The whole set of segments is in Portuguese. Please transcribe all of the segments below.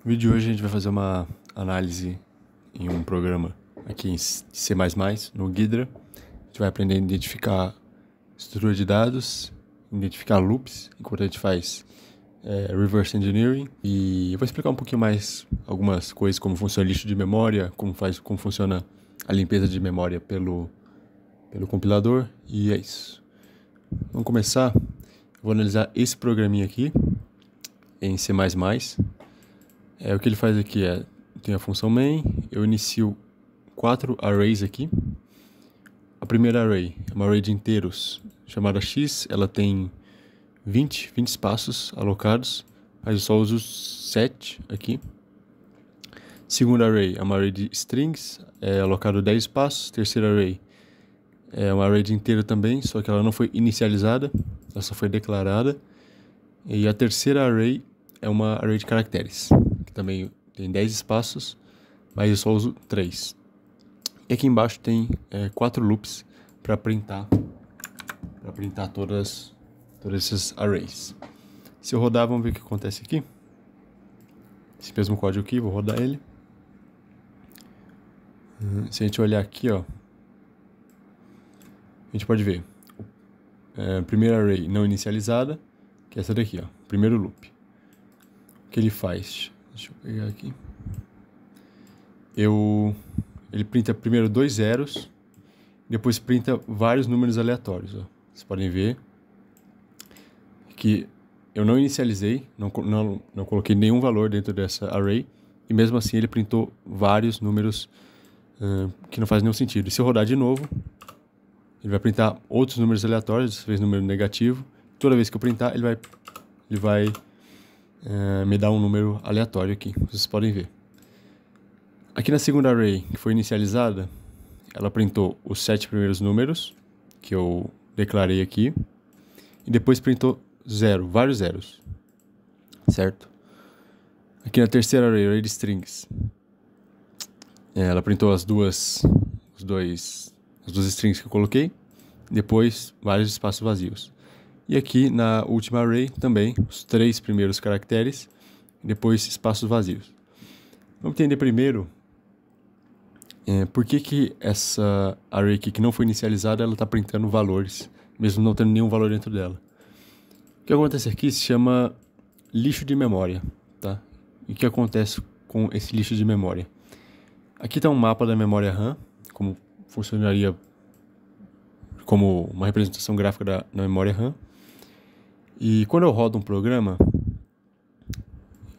No vídeo de hoje a gente vai fazer uma análise em um programa aqui em C++, no Ghidra. A gente vai aprender a identificar estrutura de dados, identificar loops, enquanto a gente faz reverse engineering. E eu vou explicar um pouquinho mais algumas coisas, como funciona o lixo de memória, como funciona a limpeza de memória pelo compilador, e é isso. Vamos começar. Eu vou analisar esse programinha aqui em C++. O que ele faz aqui tem a função main, eu inicio 4 arrays aqui. A primeira array é uma array de inteiros chamada x, ela tem 20 espaços alocados, mas eu só uso 7 aqui. Segunda array é uma array de strings, alocado 10 espaços. Terceira array é uma array de inteiro também, só que ela não foi inicializada, ela só foi declarada. E a terceira array é uma array de caracteres, que também tem 10 espaços, mas eu só uso 3. E aqui embaixo tem 4 loops para printar todos esses arrays. Se eu rodar, vamos ver o que acontece aqui. Esse mesmo código aqui, vou rodar ele. Se a gente olhar aqui, ó, a gente pode ver a primeira array não inicializada, que é essa daqui, ó, primeiro loop. O que ele faz? Deixa eu pegar aqui. Ele printa primeiro 2 zeros, depois printa vários números aleatórios. Ó. Vocês podem ver que eu não inicializei, não coloquei nenhum valor dentro dessa array, e mesmo assim ele printou vários números que não faz nenhum sentido. E se eu rodar de novo, ele vai printar outros números aleatórios, dessa vez número negativo. Toda vez que eu printar, ele vai me dá um número aleatório aqui, vocês podem ver. Aqui na segunda array, que foi inicializada, ela printou os 7 primeiros números, que eu declarei aqui, e depois printou vários zeros, certo? Aqui na terceira array de strings, ela printou as duas strings que eu coloquei, depois vários espaços vazios. E aqui na última array também, os 3 primeiros caracteres, e depois espaços vazios. Vamos entender primeiro por que essa array aqui que não foi inicializada, ela está printando valores, mesmo não tendo nenhum valor dentro dela. O que acontece aqui se chama lixo de memória, tá? E o que acontece com esse lixo de memória? Aqui está um mapa da memória RAM, como funcionaria como uma representação gráfica da memória RAM. E quando eu rodo um programa,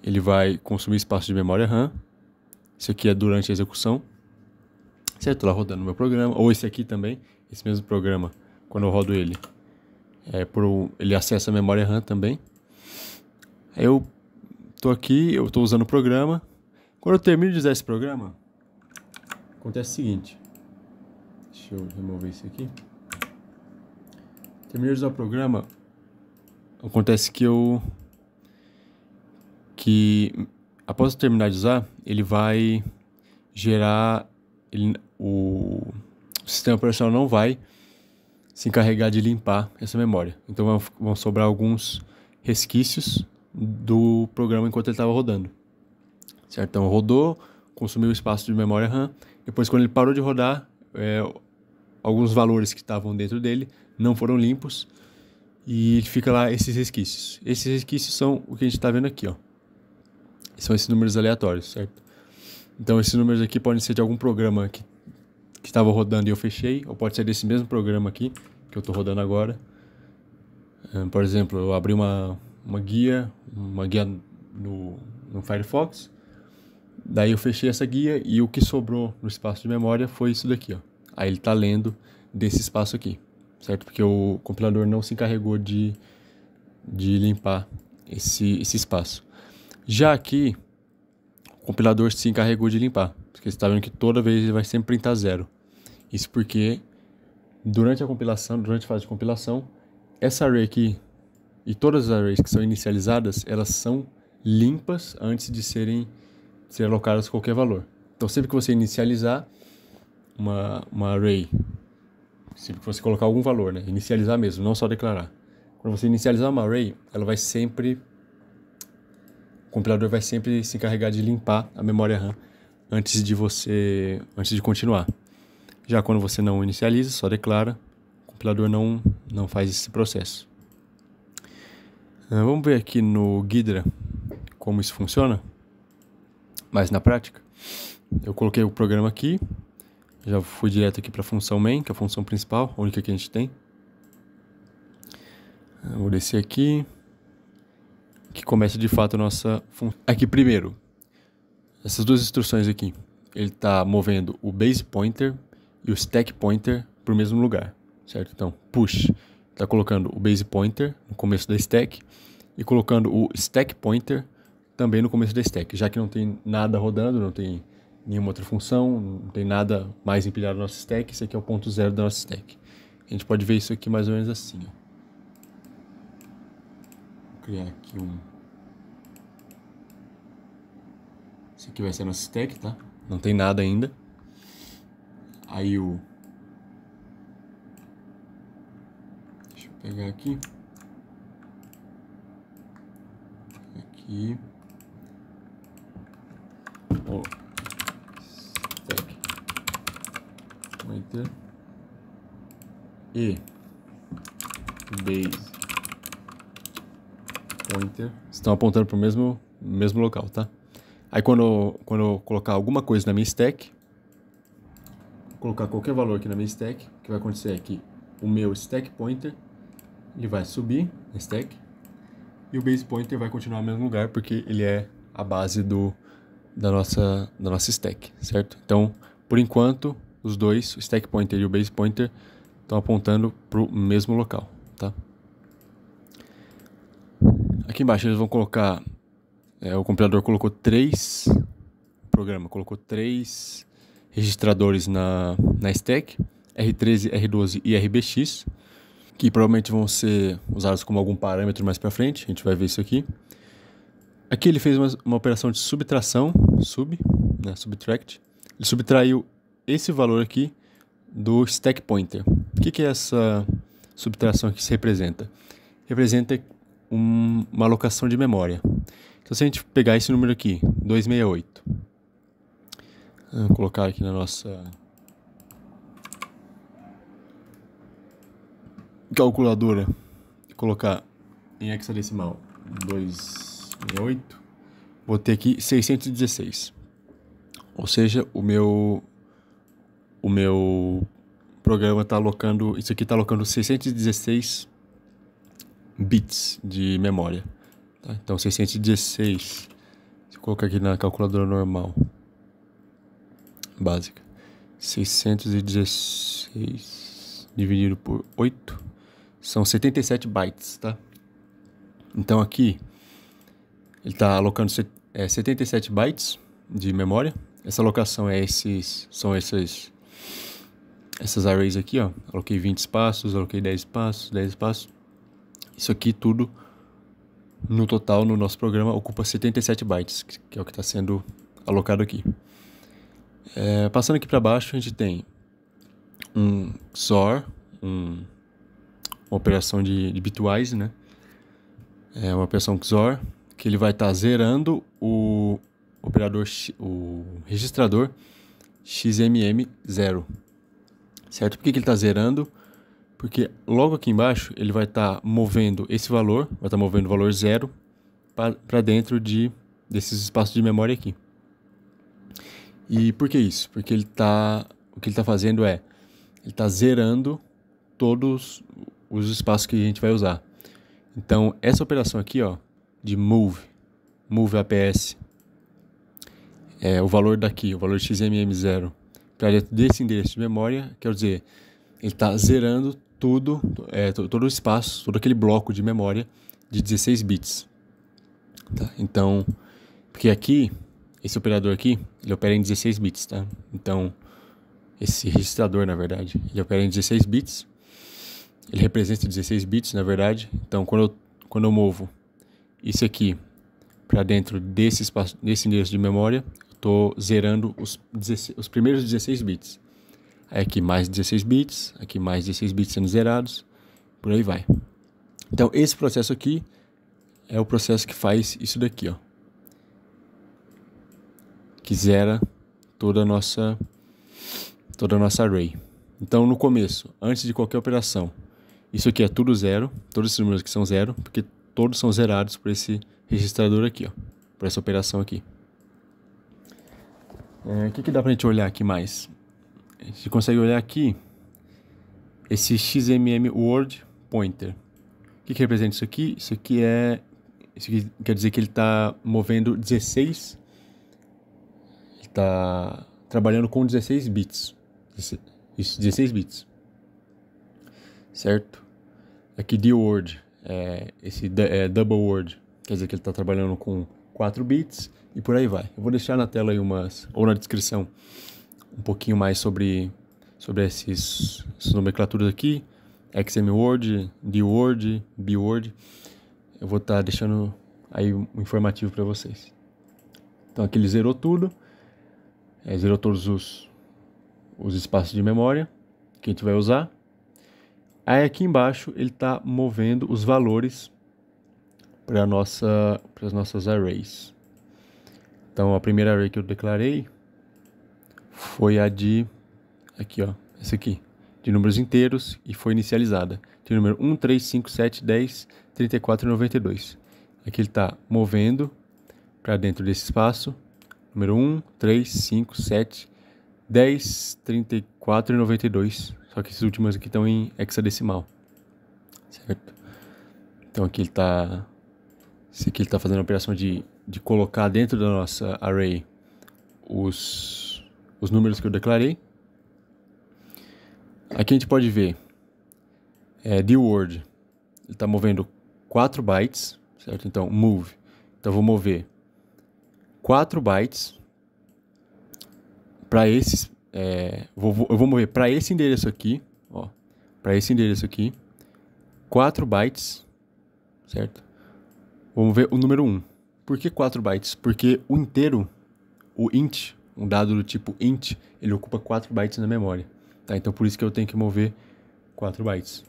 ele vai consumir espaço de memória RAM. Isso aqui é durante a execução. Certo? Lá rodando o meu programa. Ou esse aqui também. Esse mesmo programa, quando eu rodo ele, ele acessa a memória RAM também. Eu estou aqui, eu estou usando o programa. Quando eu termino de usar esse programa, acontece o seguinte. Deixa eu remover isso aqui. Terminei de usar o programa. Acontece que após eu terminar de usar, ele vai gerar, o sistema operacional não vai se encarregar de limpar essa memória. Então vão sobrar alguns resquícios do programa enquanto ele estava rodando. Certo? Então rodou, consumiu espaço de memória RAM, depois quando ele parou de rodar, alguns valores que estavam dentro dele não foram limpos, e fica lá esses resquícios. Esses resquícios são o que a gente está vendo aqui, ó. São esses números aleatórios, certo? Então esses números aqui podem ser de algum programa que estava rodando e eu fechei, ou pode ser desse mesmo programa aqui, que eu estou rodando agora. Por exemplo, eu abri uma guia no Firefox, daí eu fechei essa guia e o que sobrou no espaço de memória foi isso daqui, ó. Aí ele está lendo desse espaço aqui, certo? Porque o compilador não se encarregou de limpar esse espaço. Já aqui, o compilador se encarregou de limpar, porque você está vendo que toda vez ele vai sempre printar 0. Isso porque durante a fase de compilação, essa array aqui e todas as arrays que são inicializadas, elas são limpas antes de ser alocadas qualquer valor. Então sempre que você inicializar uma array, sempre que você colocar algum valor, né? Inicializar mesmo, não só declarar. Quando você inicializar uma array, ela vai sempre compilador vai sempre se encarregar de limpar a memória RAM antes de continuar. Já quando você não inicializa, só declara, o compilador não faz esse processo. Vamos ver aqui no Ghidra como isso funciona, mas na prática. Eu coloquei o programa aqui, já fui direto aqui para a função main, que é a função principal, a única que a gente tem. Eu vou descer aqui, que começa de fato a nossa função. Aqui primeiro, essas duas instruções aqui, ele está movendo o base pointer e o stack pointer para o mesmo lugar, certo? Então, push, está colocando o base pointer no começo da stack e colocando o stack pointer também no começo da stack, já que não tem nada rodando, não tem nenhuma outra função, não tem nada mais empilhado no nosso stack, esse aqui é o ponto zero da nossa stack. A gente pode ver isso aqui mais ou menos assim, ó. Vou criar aqui esse aqui vai ser a nossa stack, tá? Não tem nada ainda. Aí deixa eu pegar aqui. Aqui. Stack pointer e base pointer estão apontando para o mesmo local, tá? Aí quando eu colocar alguma coisa na minha stack, colocar qualquer valor aqui na minha stack, o que vai acontecer é que o meu stack pointer ele vai subir na stack e o base pointer vai continuar no mesmo lugar porque ele é a base da nossa stack, certo? Então, por enquanto, os dois, o stack pointer e o base pointer, estão apontando para o mesmo local, tá? Aqui embaixo eles vão colocar, o compilador colocou o programa colocou 3 registradores na stack, R13, R12 e RBX, que provavelmente vão ser usados como algum parâmetro mais para frente, a gente vai ver isso aqui. Aqui ele fez uma operação de subtração, subtract. Ele subtraiu esse valor aqui do stack pointer. O que é essa subtração aqui se representa? Representa uma alocação de memória. Então se a gente pegar esse número aqui, 268, vou colocar aqui na nossa calculadora, colocar em hexadecimal 268, vou ter aqui 616. Ou seja, o meu programa está alocando, isso aqui está alocando 616 bits de memória. Tá? Então 616, se eu colocar aqui na calculadora normal, básica, 616 dividido por 8, são 77 bytes, tá? Então aqui, ele está alocando 77 bytes de memória. Essa alocação são essas arrays aqui, ó. Aloquei 20 espaços, aloquei 10 espaços, 10 espaços. Isso aqui tudo, no total, no nosso programa, ocupa 77 bytes, que é o que está sendo alocado aqui. Passando aqui para baixo, a gente tem um XOR, uma operação de bitwise, né? É uma operação XOR, que ele vai estar zerando o registrador XMM0. Certo? Por que ele está zerando? Porque logo aqui embaixo ele vai estar movendo esse valor, vai estar movendo o valor 0 para dentro desses espaços de memória aqui. E por que isso? Porque o que ele está fazendo ele está zerando todos os espaços que a gente vai usar. Então, essa operação aqui, ó, de move APS, o valor daqui, o valor XMM0, para dentro desse endereço de memória, quer dizer, ele está zerando todo o espaço, todo aquele bloco de memória de 16 bits. Tá? Então, porque aqui, esse operador aqui, ele opera em 16 bits, tá? Então, esse registrador, na verdade, ele opera em 16 bits. Ele representa 16 bits, na verdade. Então, quando eu movo isso aqui para dentro desse espaço, desse endereço de memória, eu estou zerando os primeiros 16 bits. Aí aqui mais 16 bits, aqui mais 16 bits sendo zerados, por aí vai. Então, esse processo aqui é o processo que faz isso daqui, ó. que zera toda a nossa array. Então, no começo, antes de qualquer operação, isso aqui é tudo zero, todos esses números aqui são zero, porque todos são zerados por esse registrador aqui, ó, por essa operação aqui. O que dá pra gente olhar aqui mais? A gente consegue olhar aqui esse XMM Word Pointer. O que representa isso aqui? Isso aqui quer dizer que ele está movendo 16. Ele está trabalhando com 16 bits. Isso, 16 bits. Certo? Aqui de Word, esse Double Word, quer dizer que ele está trabalhando com 4 bits e por aí vai. Eu vou deixar na tela aí ou na descrição um pouquinho mais sobre essas nomenclaturas aqui. XMWord, DWord, BWord. Eu vou estar deixando aí um informativo para vocês. Então aqui ele zerou tudo. Zerou todos os espaços de memória que a gente vai usar. Aí aqui embaixo ele está movendo os valores para as nossas arrays. Então a primeira array que eu declarei foi a de, aqui ó, essa aqui, de números inteiros e foi inicializada. Tem o número 1, 3, 5, 7, 10, 34 e 92. Aqui ele está movendo para dentro desse espaço. Número 1, 3, 5, 7, 10, 34 e 92. Só que esses últimos aqui estão em hexadecimal. Certo? Então aqui ele está... Esse aqui ele está fazendo a operação de colocar dentro da nossa array os números que eu declarei. Aqui a gente pode ver de Word, ele está movendo 4 bytes, certo? Então, move. Então, eu vou mover 4 bytes para esses... eu vou mover para esse endereço aqui, ó, para esse endereço aqui, 4 bytes, certo? Vamos ver o número 1. Por que 4 bytes? Porque o inteiro, o int, um dado do tipo int, ele ocupa 4 bytes na memória. Tá? Então, por isso que eu tenho que mover 4 bytes.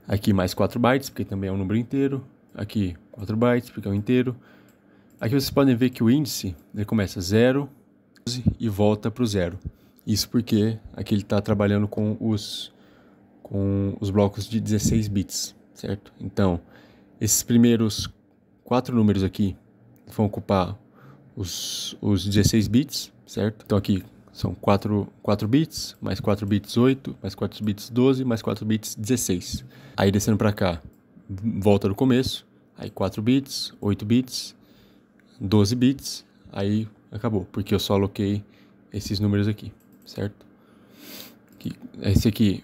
Aqui mais 4 bytes, porque também é um número inteiro. Aqui 4 bytes, porque é um inteiro. Aqui vocês podem ver que o índice ele começa 0 e volta para o 0. Isso porque aqui ele está trabalhando com os blocos de 16 bits, certo? Então, esses primeiros 4 números aqui vão ocupar os 16 bits, certo? Então aqui são 4 bits, mais 4 bits 8, mais 4 bits 12, mais 4 bits 16. Aí descendo para cá, volta do começo, aí 4 bits, 8 bits, 12 bits, aí acabou, porque eu só aloquei esses números aqui, certo? Esse aqui.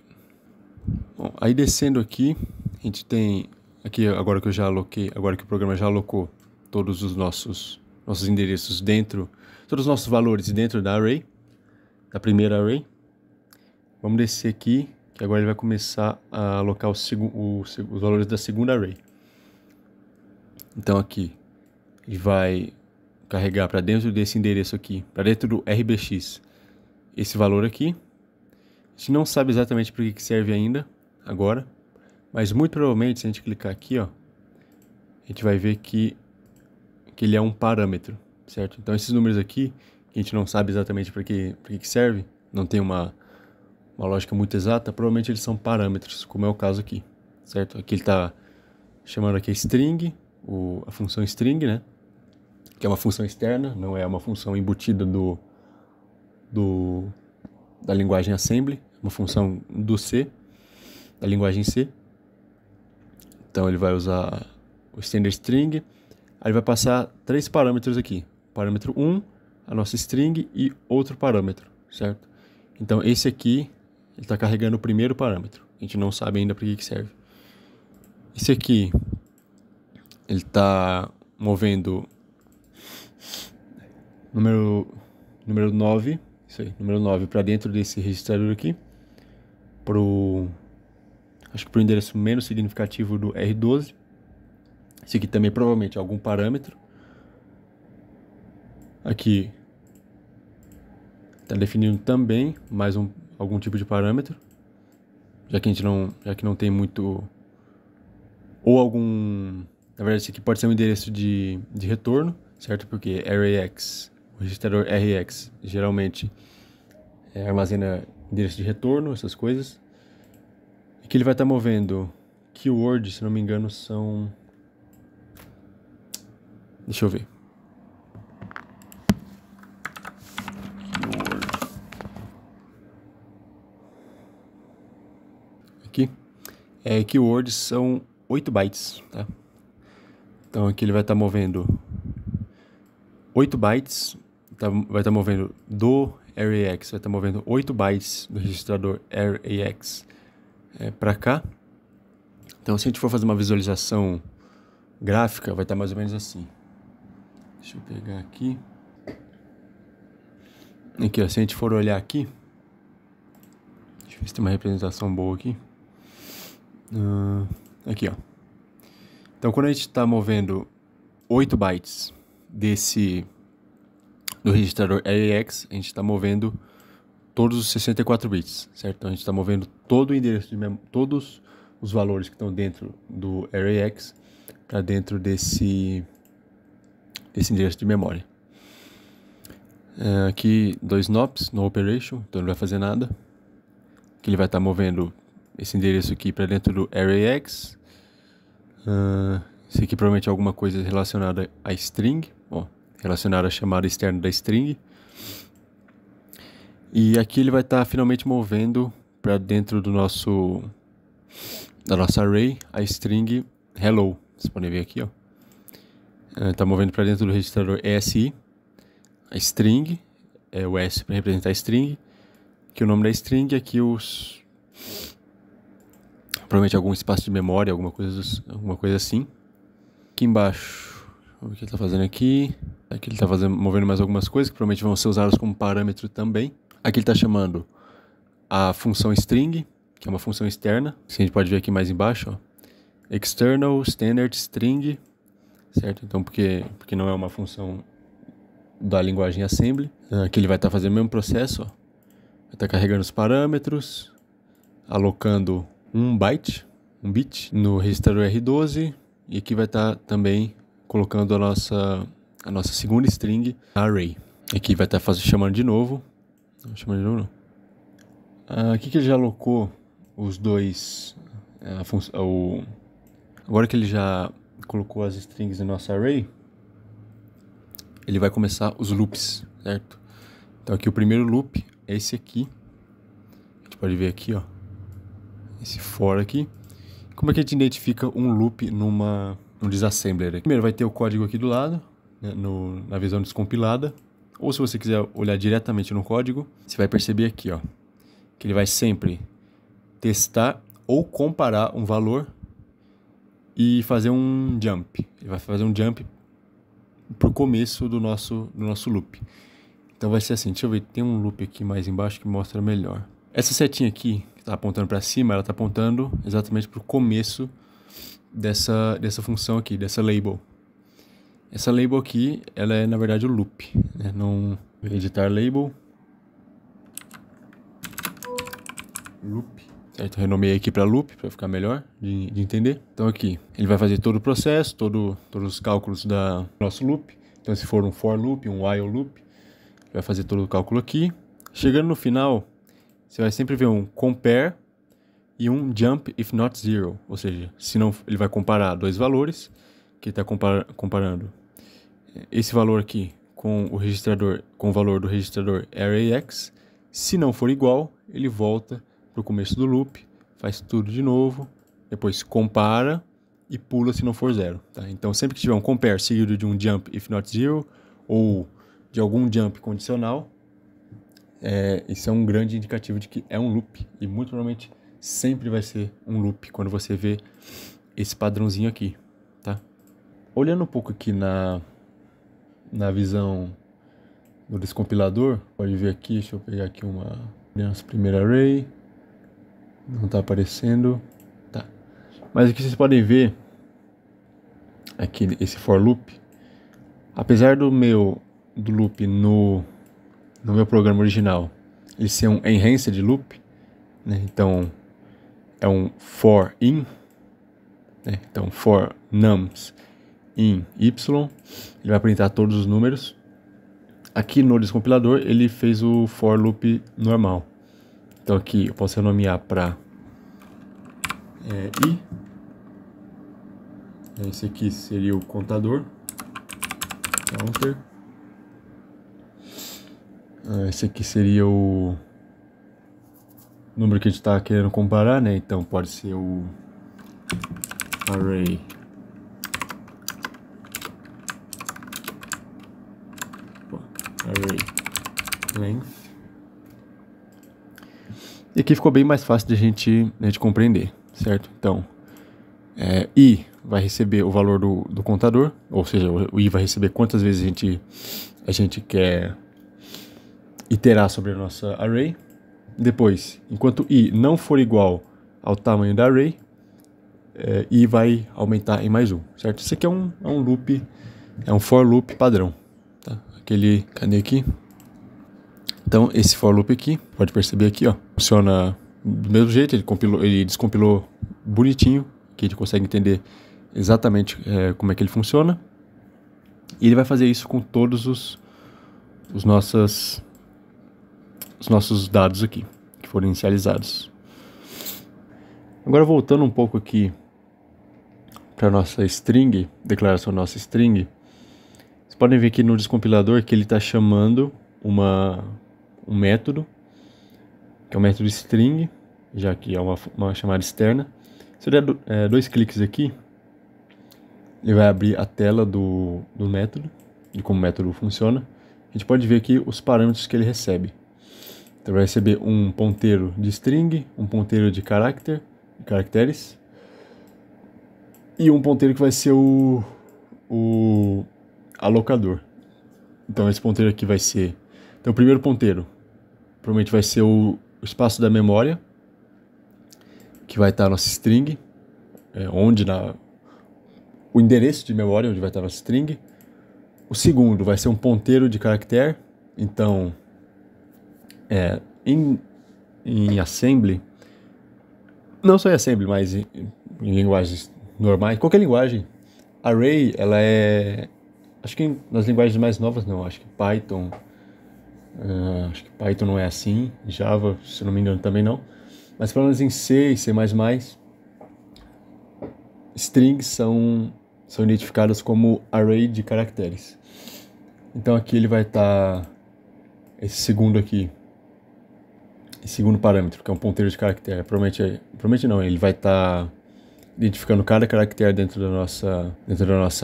Bom, aí descendo aqui, a gente tem aqui agora que eu já aloquei, agora que o programa já alocou todos os nossos endereços dentro, todos os nossos valores dentro da array, da primeira array. Vamos descer aqui, que agora ele vai começar a alocar os valores da segunda array. Então aqui, ele vai carregar para dentro desse endereço aqui, para dentro do RBX, esse valor aqui. A gente não sabe exatamente para que serve ainda, agora, mas muito provavelmente, se a gente clicar aqui, ó, a gente vai ver que ele é um parâmetro, certo? Então esses números aqui, que a gente não sabe exatamente para que serve, não tem uma lógica muito exata, provavelmente eles são parâmetros, como é o caso aqui, certo? Aqui ele está chamando aqui string, a função string, né? Que é uma função externa, não é uma função embutida da linguagem assembly, uma função do C, da linguagem C. Então ele vai usar o standard string, aí ele vai passar 3 parâmetros aqui, parâmetro 1, a nossa string e outro parâmetro, certo? Então esse aqui, ele está carregando o primeiro parâmetro, a gente não sabe ainda para que serve. Esse aqui, ele está movendo número 9, isso aí, número 9 para dentro desse registrador aqui, acho que para o endereço menos significativo do R12. Esse aqui também provavelmente é algum parâmetro. Aqui está definindo também mais algum tipo de parâmetro, já que não tem muito, na verdade esse aqui pode ser um endereço de retorno, certo? Porque arrayx O registrador RX geralmente armazena endereço de retorno, essas coisas. E que ele vai estar movendo keyword, se não me engano, são... Deixa eu ver. Aqui. Keywords são 8 bytes, tá? Então aqui ele vai estar movendo 8 bytes, vai estar movendo do ArrayX, vai estar movendo 8 bytes do registrador ArrayX para cá. Então se a gente for fazer uma visualização gráfica, vai estar mais ou menos assim. Deixa eu pegar aqui. Aqui, ó, se a gente for olhar aqui, deixa eu ver se tem uma representação boa aqui. Aqui, ó. Então, quando a gente está movendo 8 bytes do registrador ArrayX, a gente está movendo todos os 64 bits, certo? Então, a gente está movendo todo o endereço de memória, todos os valores que estão dentro do ArrayX para dentro desse endereço de memória. Aqui, 2 nops, no operation, então não vai fazer nada. Aqui ele vai estar movendo esse endereço aqui para dentro do ArrayX. Isso aqui provavelmente é alguma coisa relacionada a string, ó, relacionada à chamada externa da string. E aqui ele vai estar finalmente movendo para dentro da nossa array a string hello. Vocês podem ver aqui, ó. Está movendo para dentro do registrador ESI a string, o S para representar a string, que o nome da string aqui provavelmente algum espaço de memória, alguma coisa assim. Aqui embaixo, vamos ver o que ele está fazendo aqui. Aqui ele está movendo mais algumas coisas que provavelmente vão ser usadas como parâmetro também. Aqui ele está chamando a função string, que é uma função externa. Que a gente pode ver aqui mais embaixo, ó. External standard string, certo? Então porque não é uma função da linguagem assembly. Aqui ele vai estar fazendo o mesmo processo, ó. Vai estar carregando os parâmetros, alocando um bit no registrador R12, e aqui vai estar também colocando a nossa segunda string array. Aqui vai estar chamando de novo. Não chamando de novo, não. Aqui que ele já alocou os dois. Agora que ele já colocou as strings no nosso array, ele vai começar os loops, certo? Então aqui o primeiro loop é esse aqui. A gente pode ver aqui, ó. Esse for aqui. Como é que a gente identifica um loop num disassembler? Primeiro vai ter o código aqui do lado, né, na visão descompilada. Ou se você quiser olhar diretamente no código, você vai perceber aqui, ó, que ele vai sempre testar ou comparar um valor e fazer um jump. Ele vai fazer um jump para o começo do nosso loop. Então vai ser assim, deixa eu ver, tem um loop aqui mais embaixo que mostra melhor. Essa setinha aqui, que está apontando para cima, ela está apontando exatamente para o começo dessa função aqui, dessa label. Essa label aqui, ela é na verdade o loop, né? Não editar label. Loop. Certo? Renomeei aqui para loop, para ficar melhor de entender. Então aqui, ele vai fazer todo o processo, todos os cálculos do nosso loop. Então se for um for loop, um while loop, ele vai fazer todo o cálculo aqui. Chegando no final, você vai sempre ver um compare e um jump if not zero. Ou seja, se não, ele vai comparar dois valores, que ele está comparando esse valor aqui com o valor do registrador ArrayX. Se não for igual, ele volta para o começo do loop, faz tudo de novo, depois compara e pula se não for zero. Tá? Então sempre que tiver um compare seguido de um jump if not zero ou de algum jump condicional, isso é um grande indicativo de que é um loop, e muito provavelmente sempre vai ser um loop quando você vê esse padrãozinho aqui, tá? Olhando um pouco aqui na visão do descompilador, pode ver aqui, deixa eu pegar aqui nossa primeira array, não está aparecendo, tá? Mas aqui vocês podem ver aqui esse for loop, apesar do loop no meu programa original ele ser um enhanced loop, né? Então é um for in, né? Então for nums in y, ele vai printar todos os números. aqui no descompilador ele fez o for loop normal. Então aqui eu posso renomear para i. Esse aqui seria o contador. Counter. Esse aqui seria o número que a gente está querendo comparar, né? Então pode ser o array length. E aqui ficou bem mais fácil de a gente compreender, certo? Então, i vai receber o valor do contador, ou seja, o i vai receber quantas vezes a gente quer iterar sobre a nossa array. Depois, enquanto i não for igual ao tamanho da array, i vai aumentar em mais um, certo? Isso aqui é um loop, é um for loop padrão, tá? Cadê aqui? Então, esse for loop aqui, pode perceber aqui, ó, funciona do mesmo jeito, ele descompilou bonitinho, que a gente consegue entender exatamente como é que ele funciona. E ele vai fazer isso com todos os nossos dados aqui, que foram inicializados. Agora voltando um pouco aqui para nossa string, declaração da nossa string, vocês podem ver aqui no descompilador que ele está chamando um método, que é o método string, já que é uma chamada externa. Se eu der 2 cliques aqui, ele vai abrir a tela do método, de como o método funciona. A gente pode ver aqui os parâmetros que ele recebe. Então vai receber um ponteiro de string, um ponteiro de caracteres, e um ponteiro que vai ser o alocador. Então esse ponteiro aqui vai ser... Então o primeiro ponteiro provavelmente vai ser o espaço da memória, que vai estar a nossa string, o endereço de memória onde vai estar a nossa string. O segundo vai ser um ponteiro de caractere. Então, em assembly, não só em assembly, mas em linguagens normais, qualquer linguagem, array, ela é, acho que nas linguagens mais novas não, acho que Python não é assim, Java, se não me engano, também não, mas pelo menos em C e C++, strings são identificadas como array de caracteres. Então aqui ele vai estar, esse segundo parâmetro, que é um ponteiro de caractere, provavelmente não, ele vai estar identificando cada caractere dentro da nossa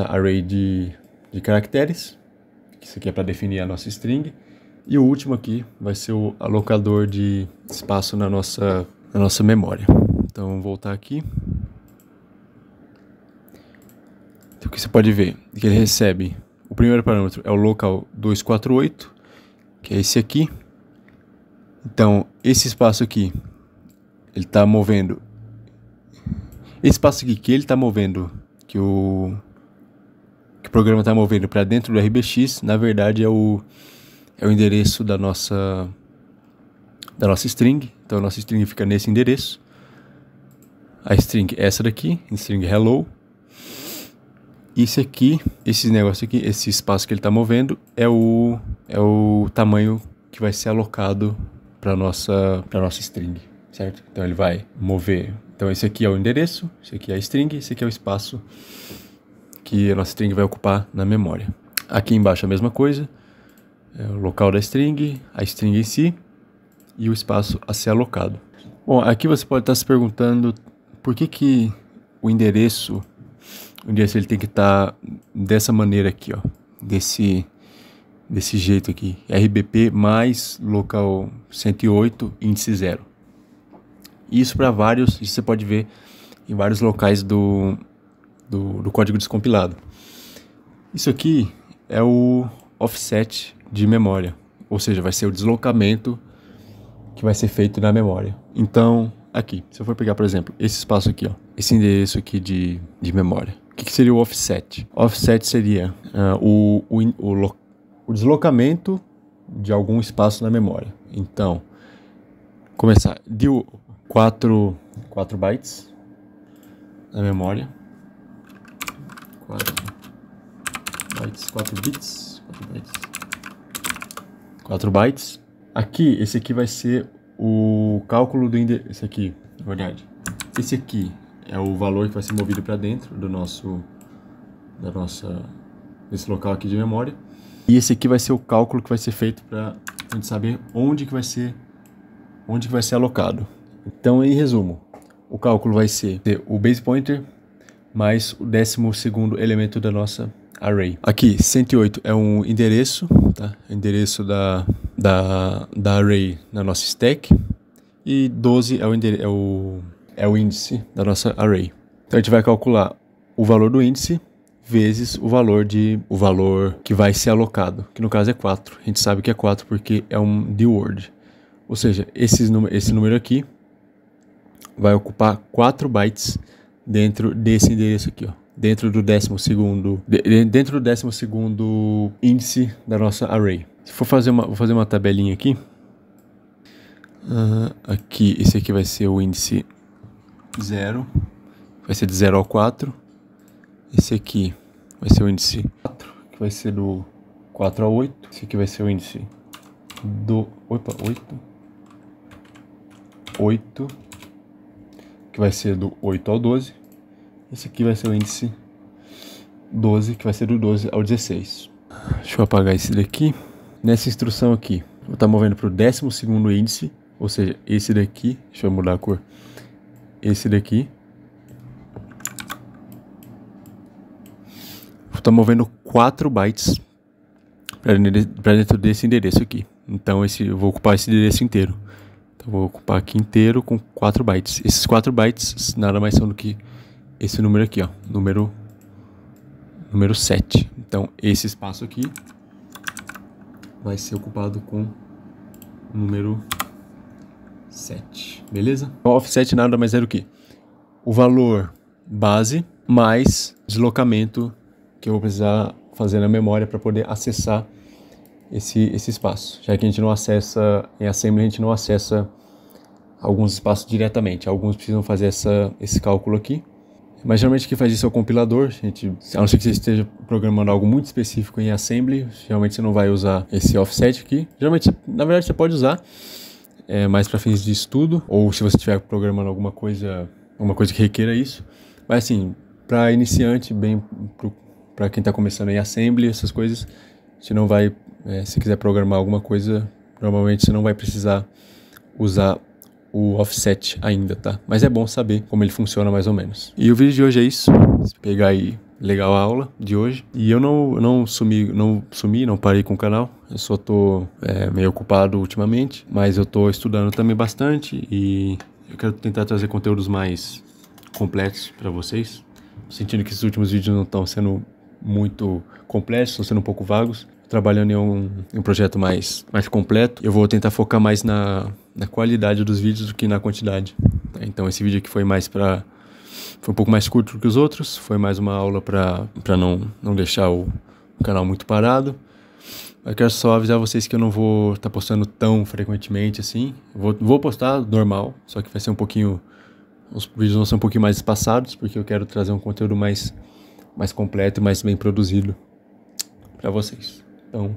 array de caracteres, que isso aqui é para definir a nossa string. E o último aqui vai ser o alocador de espaço na nossa memória. Então vamos voltar aqui. Então aqui você pode ver que ele recebe, o primeiro parâmetro é o local 248, que é esse aqui. Então esse espaço aqui, ele está movendo, esse espaço aqui que ele está movendo, que o programa está movendo para dentro do RBX, na verdade é o endereço da nossa string. Então a nossa string fica nesse endereço. A string é essa daqui, string hello. Esse negócio aqui, esse espaço que ele está movendo é o tamanho que vai ser alocado para nossa string, certo? Então ele vai mover. Então esse aqui é o endereço, esse aqui é a string, esse aqui é o espaço que a nossa string vai ocupar na memória. Aqui embaixo a mesma coisa. O local da string, a string em si e o espaço a ser alocado. Bom, aqui você pode estar se perguntando por que o endereço ele tem que estar dessa maneira aqui, ó, desse jeito aqui, RBP mais local 108 índice 0. Isso para vários, isso você pode ver em vários locais do código descompilado. Isso aqui é o offset de memória, ou seja, vai ser o deslocamento que vai ser feito na memória. Então, aqui, se eu for pegar, por exemplo, esse espaço aqui, ó, esse endereço aqui de memória, o que seria o offset? Offset seria o deslocamento de algum espaço na memória. Então, começar, deu 4 bytes na memória, 4 bits, 4 bytes. Aqui, esse aqui vai ser o cálculo do endereço. Esse aqui, na verdade. Esse aqui é o valor que vai ser movido para dentro desse local aqui de memória. E esse aqui vai ser o cálculo que vai ser feito para a gente saber onde que vai ser alocado. Então, em resumo, o cálculo vai ser o base pointer mais o 12º elemento da nossa array. Aqui, 108 é um endereço, tá? Endereço da array na nossa stack. E 12 é o índice da nossa array. Então a gente vai calcular o valor do índice vezes o valor que vai ser alocado, que no caso é 4. A gente sabe que é 4 porque é um dword. Ou seja, esse número aqui vai ocupar 4 bytes dentro desse endereço aqui, ó. Dentro do 12º índice da nossa array. Se for vou fazer uma tabelinha aqui. Aqui, esse aqui vai ser o índice 0, vai ser de 0 ao 4. Esse aqui vai ser o índice 4, que vai ser do 4 ao 8. Esse aqui vai ser o índice do 8, que vai ser do 8 ao 12. Esse aqui vai ser o índice 12, que vai ser do 12 ao 16. Deixa eu apagar esse daqui. Nessa instrução aqui, vou estar movendo para o 12º índice, ou seja, esse daqui. Deixa eu mudar a cor. Esse daqui. Vou estar movendo 4 bytes para dentro desse endereço aqui. Então eu vou ocupar esse endereço inteiro. Então vou ocupar aqui inteiro com 4 bytes. Esses 4 bytes nada mais são do que esse número aqui, ó, número 7. Então esse espaço aqui vai ser ocupado com o número 7, beleza? O offset nada mais é do que o valor base mais deslocamento que eu vou precisar fazer na memória para poder acessar esse espaço. Já que a gente não acessa, em Assembly a gente não acessa alguns espaços diretamente. Alguns precisam fazer esse cálculo aqui. Mas geralmente quem faz isso é o compilador. A não ser que você esteja programando algo muito específico em Assembly, geralmente você não vai usar esse offset aqui. Geralmente, na verdade, você pode usar mais para fins de estudo, ou se você estiver programando alguma coisa que requeira isso. Mas assim, para iniciante, bem para quem está começando em Assembly, essas coisas, você não vai, se quiser programar alguma coisa, normalmente você não vai precisar usar o offset ainda, tá? Mas é bom saber como ele funciona mais ou menos. E o vídeo de hoje é isso. Se pegar aí, legal a aula de hoje. E eu não parei com o canal. Eu só tô meio ocupado ultimamente, mas eu tô estudando também bastante e eu quero tentar trazer conteúdos mais completos para vocês. Sentindo que esses últimos vídeos não estão sendo muito completos, estão sendo um pouco vagos. Trabalhando em um projeto mais completo, eu vou tentar focar mais na qualidade dos vídeos do que na quantidade. Então esse vídeo aqui foi um pouco mais curto do que os outros, foi mais uma aula para não deixar o canal muito parado. Eu quero só avisar vocês que eu não vou estar postando tão frequentemente assim. Vou postar normal, só que vai ser os vídeos vão ser um pouquinho mais espaçados, porque eu quero trazer um conteúdo mais completo e mais bem produzido para vocês. Então,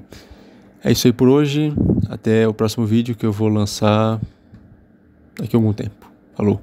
é isso aí por hoje. Até o próximo vídeo que eu vou lançar daqui a algum tempo. Falou!